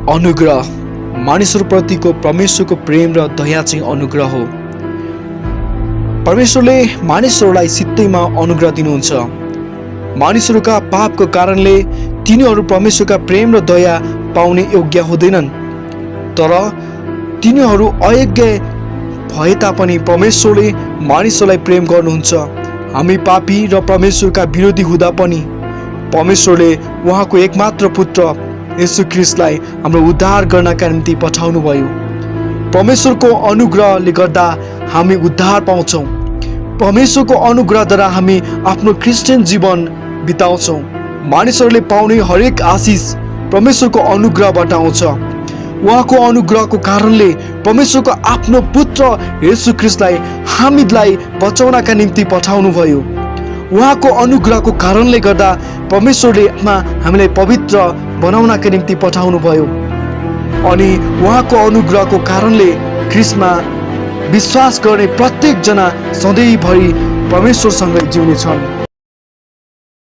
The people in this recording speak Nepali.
अनुग्रह मानिसहरूप्रतिको परमेश्वरको प्रेम र दया चाहिँ अनुग्रह हो। परमेश्वरले मानिसहरूलाई सित्तैमा अनुग्रह दिनुहुन्छ। मानिसहरूका पापको कारणले तिनीहरू परमेश्वरका प्रेम र दया पाउने योग्य हुँदैनन्, तर तिनीहरू अयोग्य भए तापनि परमेश्वरले मानिसहरूलाई प्रेम गर्नुहुन्छ। हामी पापी र परमेश्वरका विरोधी हुँदा पनि परमेश्वरले उहाँको एकमात्र पुत्र येशू ख्रीष्टलाई हाम्रो उद्धार गर्नका निम्ति पठाउनु भयो। परमेश्वरको अनुग्रहले गर्दा हामी उद्धार पाउँछौँ। परमेश्वरको अनुग्रहद्वारा हामी आफ्नो क्रिस्चियन जीवन बिताउँछौँ। मानिसहरूले पाउने हरेक आशिष परमेश्वरको अनुग्रहबाट आउँछ। उहाँको अनुग्रहको कारणले परमेश्वरको आफ्नो पुत्र येशू ख्रीष्टलाई हामीलाई बचाउनका निम्ति पठाउनु भयो। उहाँको अनुग्रहको कारणले गर्दा परमेश्वरले हामीलाई पवित्र बनाउनका निम्ति पठाउनु भयो। अनि उहाँको अनुग्रहको कारणले ख्रीष्टमा विश्वास गर्ने प्रत्येक जना सधैँभरि परमेश्वरसँगै जिउनेछन्।